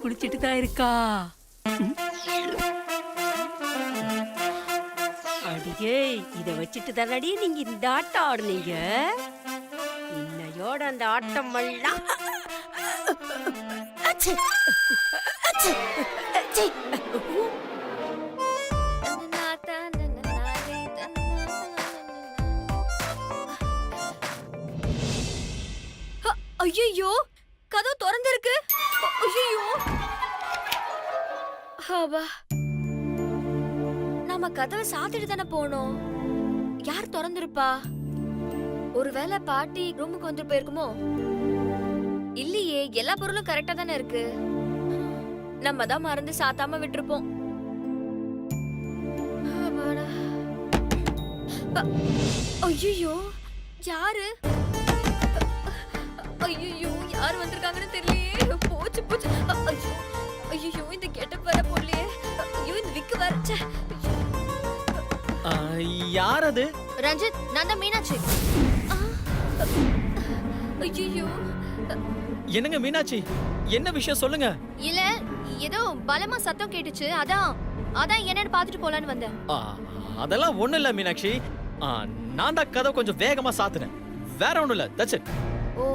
குளிச்சிட்டு தான் இருக்கா. அடியே, இத வச்சுட்டு தானடி நீங்க இந்த ஆட்டம் ஆடுனீங்க. இன்னையோட அந்த ஆட்டம் எல்லாம் ஐயோ, கதவு திறந்திருக்கு. ஐயோ, நாம கதவை சாத்திட்டு தானே போனோம். யார் திறந்திருப்பா? ஒருவேளை பாட்டி ரூமுக்கு வந்து போயிருக்குமோ? இல்லையே, எல்லா பொருளும் கரெக்டா தானே இருக்கு. நம்ம தான் மறந்து சாத்தாம விட்டுருப்போம். ஐயோ, யாரு? ஐயோ, யாரு வந்திருக்காங்கன்னு தெரியலையே. போச்சு போச்சு. ஐயோ, இந்த கெட்டப் வர போடலையே. ஐயோ, இந்த விக்கு வரச்சே. யார் அது? ரஞ்சித், நான் தான் மீனாட்சி. ஐயோ, என்னங்க மீனாட்சி, என்ன விஷயம் சொல்லுங்க. இல்ல, ஏதோ பலமா சத்தம் கேட்டுச்சு. அதான் என்னன்னு பாத்துட்டு போலான்னு வந்தேன். அதெல்லாம் ஒண்ணு இல்ல மீனாட்சி. நான் தான் கதவை கொஞ்சம் வேகமா சாத்துனேன். வேற ஒண்ணும் இல்ல. That's it. ஓ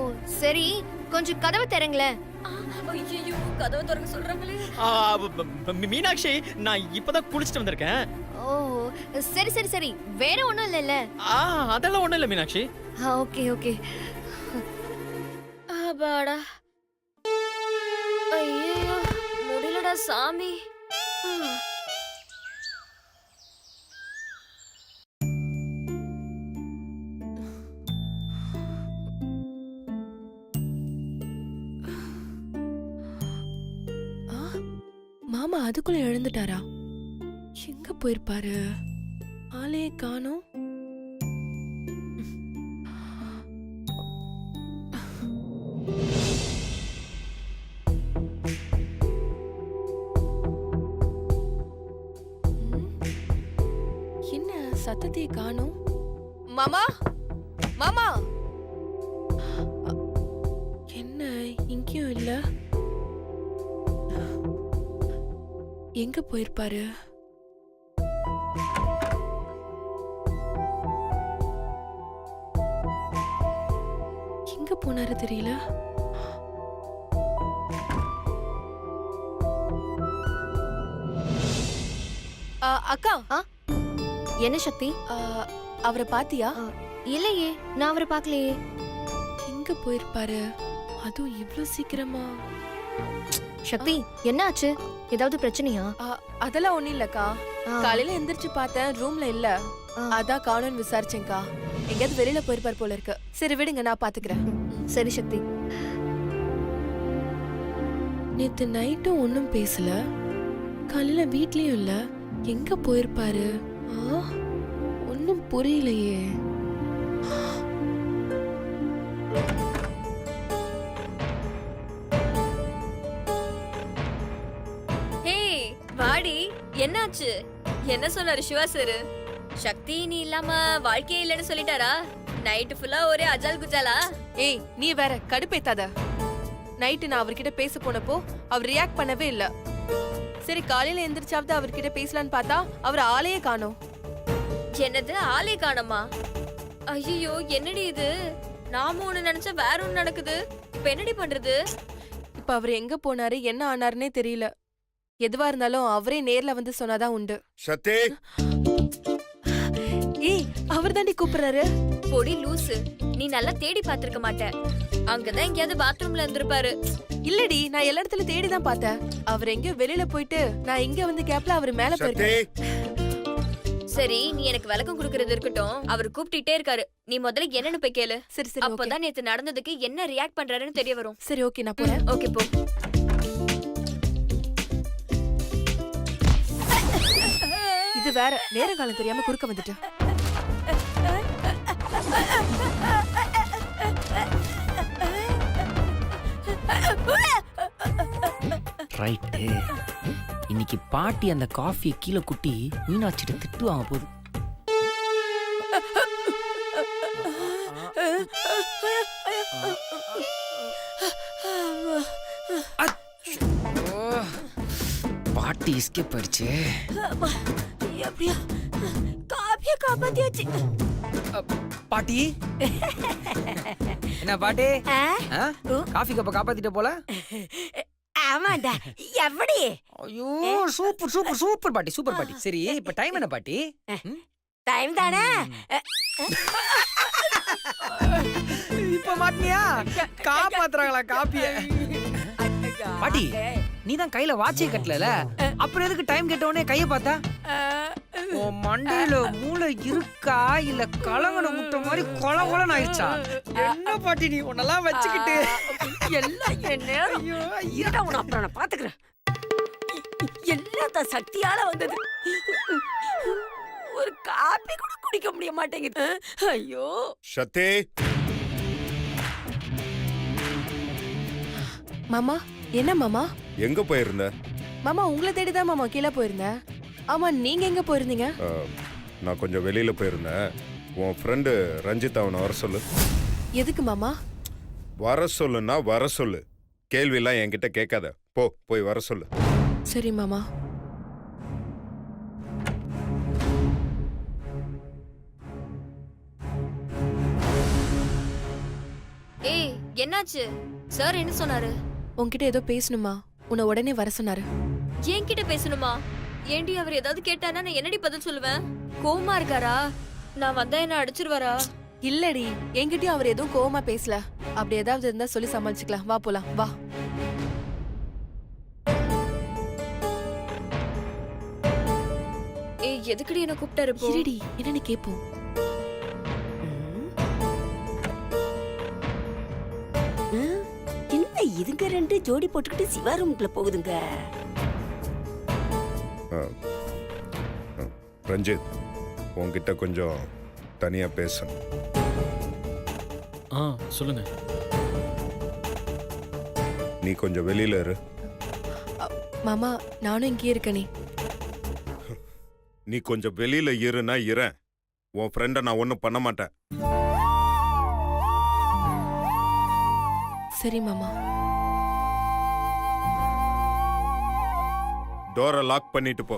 சரி, கொஞ்சம் கதவை திறங்களேன். ஐயோ, கதவை திறக்க சொல்றாங்களே. மீனாட்சி, நான் இப்பதான் குளிச்சிட்டு வந்திருக்கேன். ஓ சரி சரி சரி, வேற ஒண்ணும் இல்லல்ல. அதெல்லாம் ஒண்ணும் இல்ல மீனாட்சி. Okay okay. ஆபாடா, ஐயோ முடியலடா சாமி. மாமா அதுக்குள்ள எழுந்துட்டாரா? எங்க போயிருப்பாரு? ஆளே காணோம். என்ன சத்தத்தை காணோம்? மாமா மாமா, என்ன இங்கேயும் இல்ல? எங்க போயிருப்பாரு? எங்க போனாரு தெரியல. அக்கா, என்ன சக்தி? அவரை பாத்தியா? இல்லையே, நான் அவரை பார்க்கலையே. எங்க போயிருப்பாரு? அதுவும் இவ்ளோ சீக்கிரமா? சக்தி, என்ன ஆச்சு? ஏதாவது பிரச்சனையா? அதெல்லாம் ஒண்ணும் இல்லக்கா. காலையில எந்திரிச்சு பார்த்தேன், ரூம்ல இல்ல. அதான் காணோன்னு விசாரிச்சேன்க்கா. எங்கயாவது வெளியில போயிருப்பார் போல இருக்கு. சரி விடுங்க, நான் பாத்துக்கிறேன். சரி சக்தி. நேத்து நைட்டும் ஒன்னும் பேசல, காலையில வீட்லயும் இல்ல. எங்க போயிருப்பாரு? ஒன்னும் புரியலையே. வாடி, என்னாச்சு? என்ன சொன்னாரு சிவா சார்? சக்தி நீ இல்லாம வாழ்க்கையே இல்லைன்னு சொல்லிட்டாரா? நைட்டு ஃபுல்லா ஒரே அஜால் குஜாலா? ஏய், நீ வேற கடுப்பேத்தாத. நைட்டு நான் அவர்கிட்ட பேச போனப்போ அவர் ரியாக்ட் பண்ணவே இல்ல. சரி, காலையில எந்திரிச்சாவது அவர்கிட்ட பேசலான்னு பார்த்தா அவர் ஆளையே காணோம். என்னது ஆளே காணோமா? ஐயோ, என்னடி இது? நாம ஒண்ணு நினைச்சா வேற ஒண்ணு நடக்குது. இப்ப என்னடி பண்றது? இப்ப அவர் எங்க போனாரு, என்ன ஆனாருன்னே தெரியல. எதுவா இருந்தாலும் அவரே நேர்ல வந்து சொன்னாதான் உண்டு. சத்தே, ஏய், அவர் தாண்டி கூப்பிடுறாரு. பொடி லூசு, நீ நல்லா தேடி பாத்திருக்க மாட்ட. அங்கதான் எங்கயாவது பாத்ரூம்ல இருந்திருப்பாரு. இல்லடி, நான் எல்லா இடத்துல தேடி தான் பார்த்தேன். அவர் எங்கயோ வெளியில போயிட்டு நான் இங்க வந்து கேப்ல அவர் மேல போயிருக்கேன். சரி, நீ எனக்கு விளக்கம் கொடுக்கறது இருக்கட்டும். அவர் கூப்பிட்டுட்டே இருக்காரு. நீ முதல்ல என்னன்னு போய் கேளு. சரி சரி, அப்பதான் நேத்து நடந்ததுக்கு என்ன ரியாக்ட் பண்றாருன்னு தெரிய வரும். சரி ஓகே, நான் போறேன். ஓகே போ. இது வேற, நேரம் காலம் தெரியாம குறுக்க வந்துட்டு. ரைட்டு, இன்னைக்கு பாட்டி அந்த காஃபியை கீழே குட்டி மீனாட்சிட்ட திட்டுவாங்க போகுது. பாட்டி எஸ்கேப் ஆயிடுச்சு. எப்படியா காப்பிய காப்பாத்தியாச்சு. பாட்டி என்ன பாட்டி? காஃபி கப்ப காப்பாத்திட்ட போல. ஆமாண்டா. எப்படி? ஐயோ சூப்பர் சூப்பர் சூப்பர் பாட்டி, சூப்பர் பாட்டி. சரி இப்ப டைம் என்ன பாட்டி? டைம் தானே? இப்ப மாட்டினியா? காப்பாத்துறாங்களா காப்பிய? பாட்டி நீ தான் கையில வாட்சே கட்டல, அப்புறம் எதுக்கு டைம் கேட்டவனே கைய பார்த்தா? உன் மண்டையில மூளை இருக்கா இல்ல கலங்கன முட்டை மாதிரி கொல கொலன்னு ஆயிடுச்சா? என்ன பாட்டி நீ உன்னெல்லாம் வச்சுக்கிட்டு? எல்லாம் என் நேரம். இருடா, உன்னை அப்புறம் நான் பாத்துக்கிறேன். எல்லாம் தான் சக்தியால வந்தது. ஒரு காப்பி கூட குடிக்க முடிய மாட்டேங்குது. ஐயோ சத்தே. மாமா என்ன மாமா? எங்க போயிருந்த? மாமா உங்களை தேடிதான் மாமா கீழே போயிருந்தேன். ஆமா நீங்க எங்க போயிருந்தீங்க? நான் கொஞ்சம் வெளியில போயிருந்தேன். உன் ஃப்ரெண்டு ரஞ்சித் அவனை வர சொல்லு. எதுக்கு மாமா? வர சொல்லுன்னா வர சொல்லு. கேள்வியெல்லாம் என்கிட்ட கேட்காத. போய் வர சொல்லு. சரி மாமா. ஏய் என்னாச்சு? சார் என்ன சொன்னாரு? உன்கிட்ட ஏதோ பேசணுமா? உன்னை உடனே வர சொன்னாரு. என்கிட்ட பேசணுமா? ஏண்டி அவர் ஏதாவது கேட்டானா நான் என்னடி பதில் சொல்லுவேன்? கோவமா இருக்காரா? நான் வந்தா என்ன அடிச்சிருவாரா? இல்லடி, என்கிட்டயும் அவர் எதுவும் கோவமா பேசல. அப்படி ஏதாவது இருந்தா சொல்லி சமாளிச்சுக்கலாம். வா போலாம் வா. ஏய் எதுக்குடி என்ன கூப்பிட்டாரு இப்போ? இருடி என்னன்னு கேப்போம். என்ன இதுங்க ரெண்டு ஜோடி போட்டுக்கிட்டு சிவா ரூமுக்குள்ள போகுதுங்க. ரஞ்சித் உன்கிட்ட கொஞ்சம் தனியா பேசணும். சொல்லுங்க. நீ கொஞ்சம் வெளியில இரு. மாமா நானும் இங்கே இருக்கனே. நீ கொஞ்சம் வெளியில இருனா இறேன். உன் ஃப்ரெண்ட நான் ஒன்னும் பண்ண மாட்டேன். சரி மாமா. டோரை லாக் பண்ணிட்டு போ.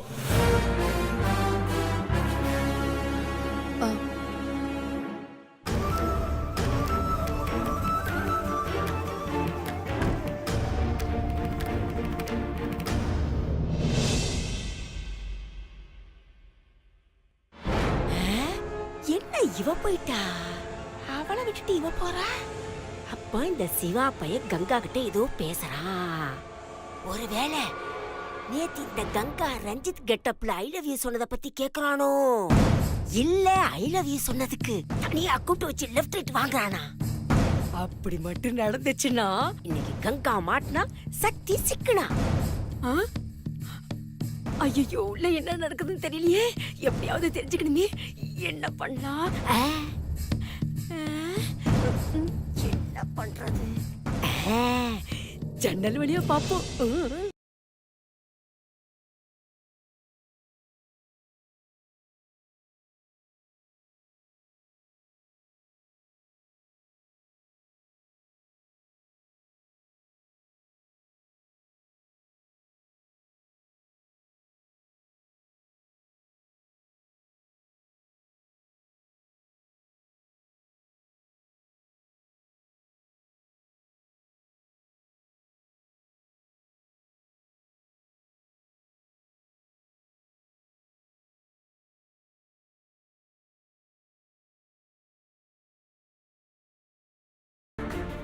என்ன இவ போயிட்டா? அவளை விட்டுட்டு இவ போறா? அப்ப இந்த சிவா பையன் கங்கா கிட்ட ஏதோ பேசுறான். ஒருவேளை நேத்து இந்த கங்கா ரஞ்சித் கெட்டப்ல ஐ லவ் யூ சொன்னதை பத்தி கேக்குறானோ? இல்ல ஐ லவ் யூ சொன்னதுக்கு தனியா கூட்டு வச்சு லெஃப்ட் ரைட் வாங்குறானா? அப்படி மட்டும் நடந்துச்சுன்னா இன்னைக்கு கங்கா மாட்டினா சக்தி சிக்கனா. ஐயோ உள்ள என்ன நடக்குதுன்னு தெரியலையே. எப்படியாவது தெரிஞ்சுக்கணுமே. என்ன பண்ணலாம்? என்ன பண்றது? ஜன்னல் வழியா பாப்போம்.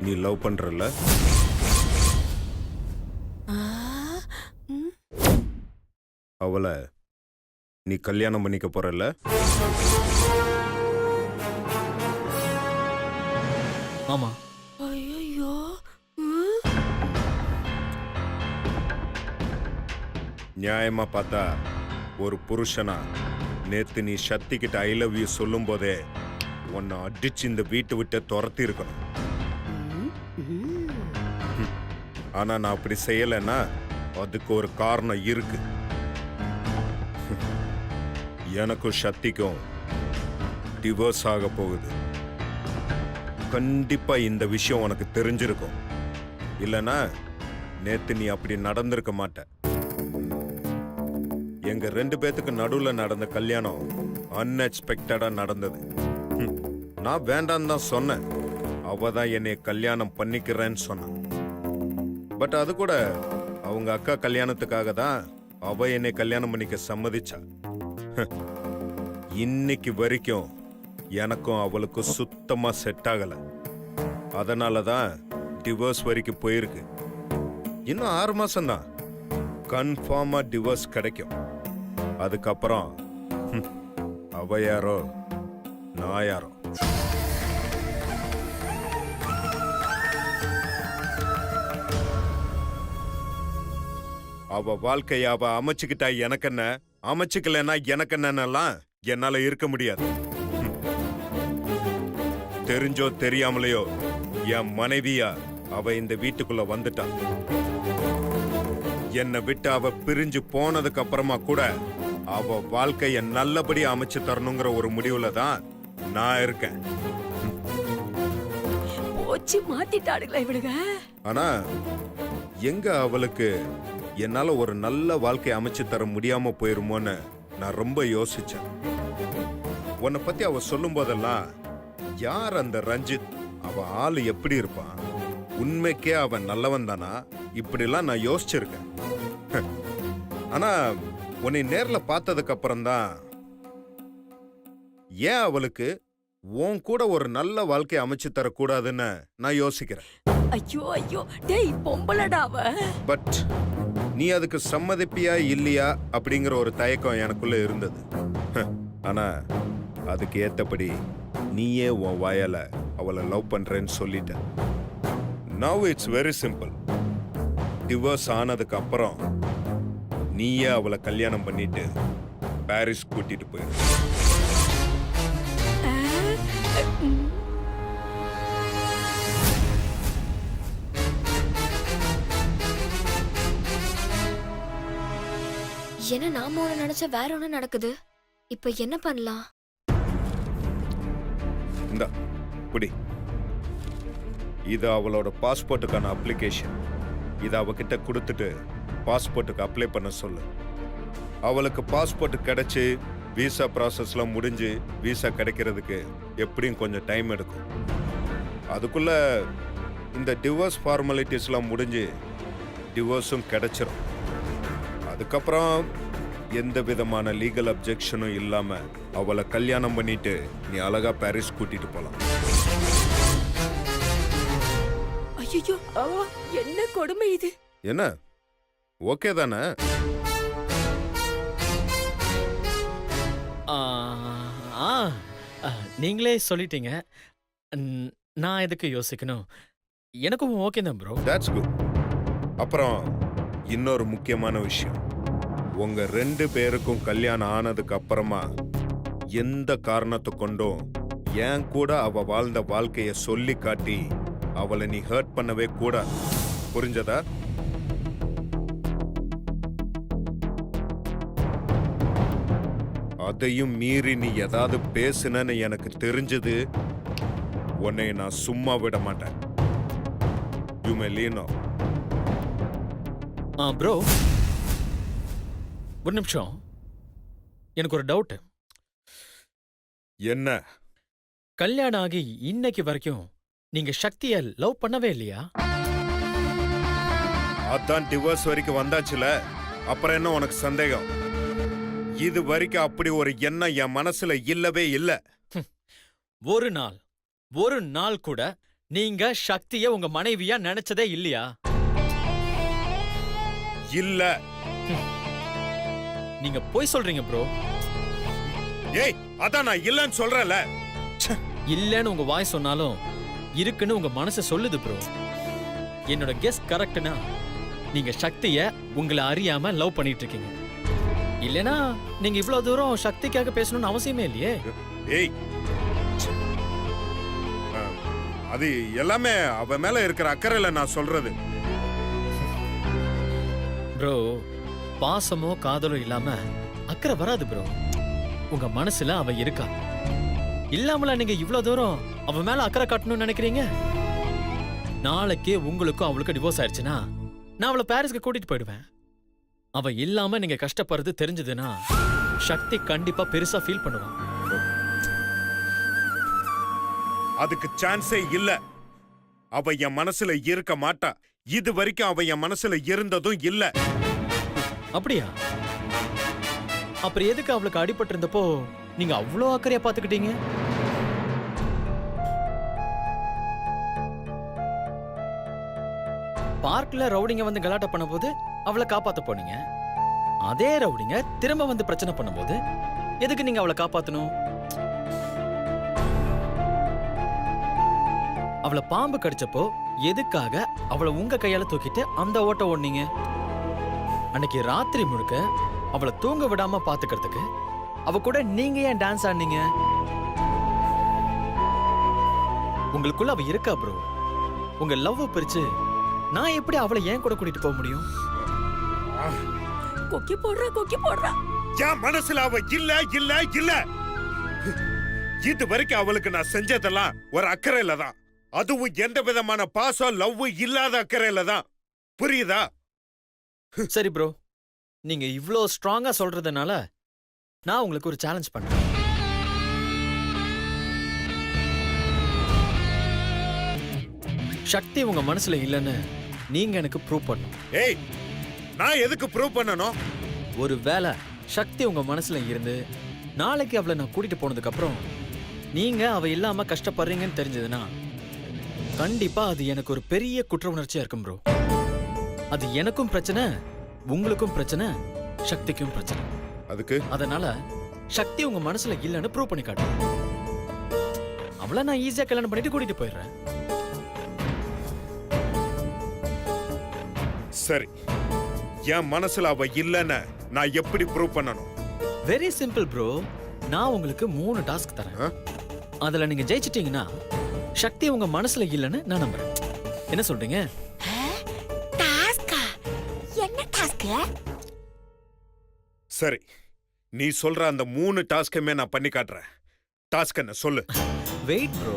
நீ லவ் பண்றல? அவளை நீ கல்யாணம் பண்ணிக்க போறல? ஆமா. ஐயோ நியாயமா பார்த்தா ஒரு புருஷனா நேத்து நீ சக்தி கிட்ட ஐ லவ் யூ சொல்லும் போதே உன்னை அடிச்சு இந்த வீட்டை விட்டு துரத்தி இருக்கணும். ஆனா நான் அப்படி செய்யலைன்னா அதுக்கு ஒரு காரணம் இருக்கு. எனக்கும் சக்திக்கும் டிவோர்ஸ் ஆக போகுது. கண்டிப்பா இந்த விஷயம் உனக்கு தெரிஞ்சிருக்கும். இல்லனா நேத்து நீ அப்படி நடந்திருக்க மாட்ட. எங்க 2 பேத்துக்கு நடுவுல நடந்த கல்யாணம் அன்எக்ஸ்பெக்டடா நடந்தது. நான் வேண்டான்னு தான் சொன்னேன். அவ தான் என்னை கல்யாணம் பண்ணிக்கிறேன்னு சொன்னான். பட் அது கூட அவங்க அக்கா கல்யாணத்துக்காக தான் அவ என்னை கல்யாணம் பண்ணிக்க சம்மதிச்சா. இன்னைக்கு வரைக்கும் எனக்கும் அவளுக்கும் சுத்தமா செட் ஆகல. அதனால தான் டிவோர்ஸ் வரைக்கும் போயிருக்கு. இன்னும் 6 மாசம் தான் கன்ஃபார்மா டிவோர்ஸ் கிடைக்கும். அதுக்கப்புறம் அவ யாரோ நான் யாரோ. அவ வாழ்க்கைய அவ அமைச்சுக்கிட்டா எனக்கு என்ன, அமைச்சுக்கலன்னா எனக்கு என்னன்னெல்லாம் என்னால இருக்க முடியாது. தெரிஞ்சோ தெரியாமலையோ என் மனைவியா அவ இந்த வீட்டுக்குள்ள வந்துட்டான். என்னை விட்டு அவ பிரிஞ்சு போனதுக்கு அப்புறமா கூட அவ வாழ்க்கைய நல்லபடியா அமைச்சு தரணுங்கிற ஒரு முடிவுல தான் நான் இருக்கேன். போச்சு மாத்திட்டாடுங்களா இவனுங்க. ஆனா எங்க அவளுக்கு என்னால ஒரு நல்ல வாழ்க்கை அமைச்சு தர முடியாம போயிருமோன்னு நான் ரொம்ப யோசிச்சேன். உன்னை பத்தி அவ சொல்லும் போதெல்லாம் யார் அந்த ரஞ்சித், அவ ஆளு எப்படி இருப்பான், உண்மைக்கே அவன் நல்லவன் தானா, இப்படிலாம் நான் யோசிச்சிருக்கேன். ஆனா உன்னை நேர்ல பார்த்ததுக்கு அப்புறம் தான் ஏன் அவளுக்கு உன் கூட ஒரு நல்ல வாழ்க்கை அமைச்சு தரக்கூடாதுன்னு நான் யோசிக்கிறேன். ஐயோ ஐயோ டேய் பொம்பளடா அவ. பட் நீ அதுக்கு சம்மதிப்பியா இல்லையா அப்படிங்கிற ஒரு தயக்கம் எனக்குள்ள இருந்தது. ஆனா அதுக்கு ஏத்தபடி நீயே உன் வாயால அவளை லவ் பண்றேன்னு சொல்லிட்ட. Now it's very simple. Divorce ஆனதுக்கு அப்புறம் நீயே அவளை கல்யாணம் பண்ணிட்டு பாரிஸ் கூட்டிட்டு போயிரு. என்ன நாம ஒண்ணு நினைச்சா வேற ஒண்ணு நடக்குது. இப்ப என்ன பண்ணலாம்? இந்தா புடி. இது அவளோட பாஸ்போர்ட்டுக்கான அப்ளிகேஷன். இதை அவகிட்ட கொடுத்துட்டு பாஸ்போர்ட்டுக்கு அப்ளை பண்ண சொல்லு. அவளுக்கு பாஸ்போர்ட் கிடைச்சு விசா ப்ராசஸ்லாம் முடிஞ்சு விசா கிடைக்கிறதுக்கு எப்படியும் கொஞ்சம் டைம் எடுக்கும். அதுக்குள்ள இந்த டிவோர்ஸ் ஃபார்மாலிட்டிஸ்லாம் முடிஞ்சு டிவோர்ஸும் கிடைச்சிரும். அதுக்கப்புறம் எந்த விதமான லீகல் அப்ஜெக்ஷனும் இல்லாம அவளை கல்யாணம் பண்ணிட்டு நீ அழகா பாரிஸ் கூட்டிட்டு போலாம். ஐயோ என்ன கொடுமை இது. என்ன ஓகே தானே? நீங்களே சொல்லிட்டீங்க. நான் எதுக்கு யோசிக்கணும்? எனக்கும் ஓகே தான் ப்ரோ. That's good. அப்புறம் இன்னொரு முக்கியமான விஷயம், உங்க 2 பேருக்கும் கல்யாணம் ஆனதுக்கு அப்புறமா எந்த காரணத்தை கொண்டும் என் கூட அவ வாழ்ந்த வாழ்க்கைய சொல்லி காட்டி அவளை நீ ஹர்ட் பண்ணவே கூடாது. புரிஞ்சதா? அதையும் மீறி நீ ஏதாவது பேசுனன்னு எனக்கு தெரிஞ்சது, உன்னை நான் சும்மா விட மாட்டேன். யூ மே லீவ் நவ. ப்ரோ ஒரு நிமிஷம், எனக்கு ஒரு டவுட். என்ன? கல்யாணம் ஆகி இன்னைக்கு வரைக்கும் நீங்க சக்தியை லவ் பண்ணவே இல்லையா? அதான் டிவோர்ஸ் வரைக்கும் வந்தாச்சுல, அப்புறம் என்ன உனக்கு சந்தேகம்? இது வரைக்கும் அப்படி ஒரு எண்ணம் என் மனசுல இல்லவே இல்ல. ஒரு நாள் கூட நீங்க சக்தியை உங்க மனைவியா நினைச்சதே இல்லையா? இல்ல. நீங்க போய் சொல்றீங்க ப்ரோ. ஏய், அதான் நான் இல்லன்னு சொல்றேன்ல. இல்லன்னு உங்க வாய் சொன்னாலும் இருக்குன்னு உங்க மனசு சொல்லுது ப்ரோ. என்னோட கெஸ் கரெக்ட்னா நீங்க சக்திய உங்களை அறியாம லவ் பண்ணிட்டு இருக்கீங்க. இல்லனா நீங்க இவ்வளவு தூரம் சக்திக்காக பேசணும்னு அவசியமே இல்லையே. ஏய், அது எல்லாமே அவ மேல இருக்கிற அக்கறையில நான் சொல்றது. ப்ரோ, பாசமோ காதலோ இல்லாம அக்கறை வராது ப்ரோ. உங்க மனசுல அவ இருக்கா. இல்லாமல நீங்க இவ்வளவு தூரம் அவ மேல அக்கறை காட்டணும்னு நினைக்கிறீங்க? நாளைக்கே உங்களுக்கும் அவளுக்கு டிவோர்ஸ் ஆயிடுச்சுன்னா நான் அவளை பாரிஸ்க்கு கூட்டிட்டு போயிடுவேன். அவ இல்லாம நீங்க கஷ்டப்படுறது தெரிஞ்சதுன்னா சக்தி கண்டிப்பா பெருசா ஃபீல் பண்ணுவான். அதுக்கு சான்ஸே இல்ல. அவ என் மனசுல இருக்க மாட்டா. இது வரைக்கும் அவ என் மனசுல இருந்ததும் இல்ல. அப்படியா? அப்புறம் எதுக்கு அவளுக்கு அடிபட்டு இருந்தப்போ நீங்க அவ்வளோ அக்கறையா பாத்துக்கிட்டீங்க? பார்க்ல ரவுடிங்க வந்து கலாட்டா பண்ணும்போது அவளை காப்பாத்த போனீங்க. அதே ரவுடிங்க திரும்ப வந்து பிரச்சனை பண்ணும்போது எதுக்கு நீங்க அவளை காப்பாத்தணும்? அவளை பாம்பு கடிச்சப்போ எதுக்காக அவளை உங்க கையால தூக்கிட்டு அந்த ஓட்ட ஓடுனீங்க? அன்னைக்கு ராத்திரி முழுக்க அவளை தூங்க விடாம பாத்துக்கிறதுக்கு அவ கூட நீங்க ஏன் டான்ஸ் ஆடுனீங்க? உங்களுக்குள்ள அவ இருக்கா ப்ரோ. உங்க லவ் பிரிச்சு நான் எப்படி அவளை ஏன் கூட கூட்டிட்டு போக முடியும்? கொக்கி போடுறா. என் மனசுல அவ இல்ல இல்ல இல்ல. இது வரைக்கும் அவளுக்கு நான் செஞ்சதெல்லாம் ஒரு அக்கறையில தான். அதுவும் எந்த விதமான பாசம் லவ் இல்லாத அக்கறையில தான். புரியுதா? சரி ப்ரோ, நீங்க இவ்ளோ ஸ்ட்ராங்கா சொல்றதுனால நான் உங்களுக்கு ஒரு சேலஞ்ச் பண்றேன். சக்தி உங்க மனசுல இல்லைன்னு நீங்க எனக்கு ப்ரூவ் பண்ணணும். ஏய், நான் எதுக்கு ப்ரூவ் பண்ணணும்? ஒருவேளை சக்தி உங்க மனசுல இருந்து நாளைக்கு அவளை நான் கூட்டிட்டு போனதுக்கு அப்புறம் நீங்க அவ இல்லாம கஷ்டப்படுறீங்கன்னு தெரிஞ்சதுன்னா கண்டிப்பா அது எனக்கு ஒரு பெரிய குற்ற உணர்ச்சியா இருக்கும் ப்ரோ. அது எனக்கும் பிரச்சனை, உங்களுக்கும் பிரச்சனை, சக்திக்கும் பிரச்சனை. அதுக்கு அதனால சக்தி உங்க மனசுல இல்லைன்னு ப்ரூவ் பண்ணி காட்டுறேன். அவளை நான் ஈஸியா கல்யாணம் பண்ணிட்டு கூட்டிட்டு போயிடுறேன். சரி, என் மனசுல அவ இல்லன்னு நான் எப்படி ப்ரூவ் பண்ணணும்? Very simple bro. நான் உங்களுக்கு 3 டாஸ்க் தரேன். அதுல நீங்க ஜெயிச்சிட்டீங்கன்னா சக்தி உங்க மனசுல இல்லைன்னு நான் நம்புறேன். என்ன சொல்றீங்க? டாஸ்கா? என்ன டாஸ்க்? சரி, நீ சொல்ற அந்த 3 டாஸ்க்குமே நான் பண்ணி காட்டுறேன். டாஸ்க் என்ன சொல்லு? வெயிட் ப்ரோ,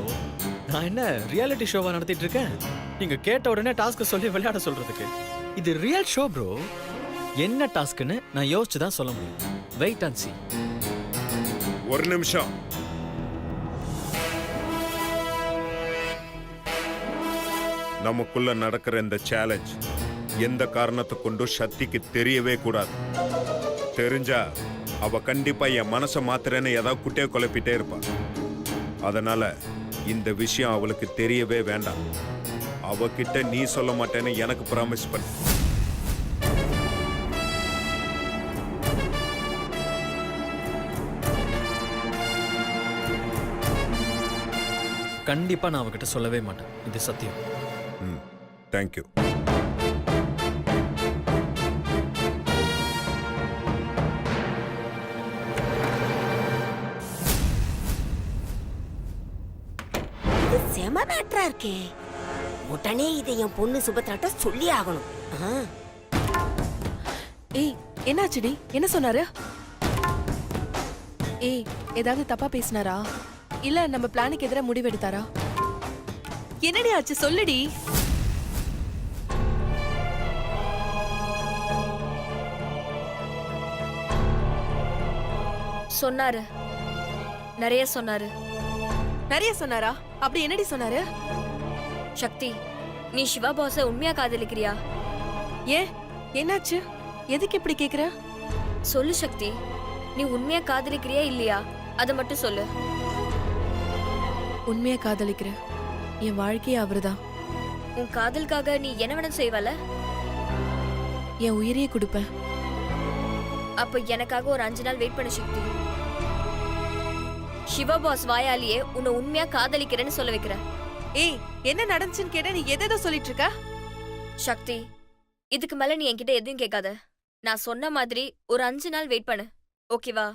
நான் என்ன ரியாலிட்டி ஷோவா நடத்திட்டு இருக்கேன்? நீங்க கேட்ட உடனே டாஸ்க் சொல்லி விளையாட சொல்றதுக்கு? இது ரியல் ஷோ ப்ரோ. என்ன டாஸ்க்னு நான் யோசிச்சு தான் சொல்ல முடியும். Wait and see. ஒரு நிமிஷம். நமக்குள்ள நடக்கிற இந்த சேலஞ்ச் எந்த காரணத்தை கொண்டும் சக்திக்கு தெரியவே கூடாது. தெரிஞ்சா அவ கண்டிப்பா என் மனசை மாத்துறேன்னு ஏதாவது குட்டையை குழப்பிட்டே இருப்பா. அதனால இந்த விஷயம் அவளுக்கு தெரியவே வேண்டாம். அவகிட்ட நீ சொல்ல மாட்டேன்னு எனக்கு ப்ராமிஸ் பண்ணு. கண்டிப்பா நான் அவகிட்ட சொல்லவே மாட்டேன். இது சத்தியம். தேங்க்யூ. இது செம மேட்டரா இருக்கே. உடனே இதை என் பொண்ணு சுபத்ராட்ட சொல்லி ஆகணும். ஏய், என்னாச்சுடி? என்ன சொன்னாரு? ஏய், ஏதாவது தப்பா பேசினாரா? இல்ல நம்ம பிளானுக்கு எதிராக முடிவெடுத்தாரா? என்னடி ஆச்சு சொல்லுடி. சொன்னாரு, நிறைய சொன்னாரு. நிறைய சொன்னாரா? அப்படி என்னடி சொன்னாரு? சக்தி, நீ சிவா பாஸ உண்மையா காதலிக்கிறியா? ஏன், என்னாச்சு? எதுக்கு இப்படி கேக்குற? சொல்லு சக்தி, நீ உண்மையா காதலிக்கிறியா இல்லையா? அத மட்டும் சொல்லு. உண்மையா காதலிக்கிற. என் வாழ்க்கையே அவர்தான். உன் காதலுக்காக நீ என்ன வேணும் செய்வல? என் உயிரையே கொடுப்பேன். அப்ப எனக்காக ஒரு 5 நாள் வெயிட் பண்ண சக்தி. சிவா பாஸ் வாயாலேயே உன்னை உண்மையா காதலிக்கிறேன்னு சொல்ல வைக்கிறேன். ஏய், என்ன நடந்துச்சுன்னு கேட்ட நீ எதோ சொல்லிட்டு இருக்க? சக்தி, இதுக்கு மேல நீ என்கிட்ட எதுவும் கேட்காத. நான் சொன்ன மாதிரி ஒரு 5 நாள் வெயிட் பண்ணு. ஓகேவா?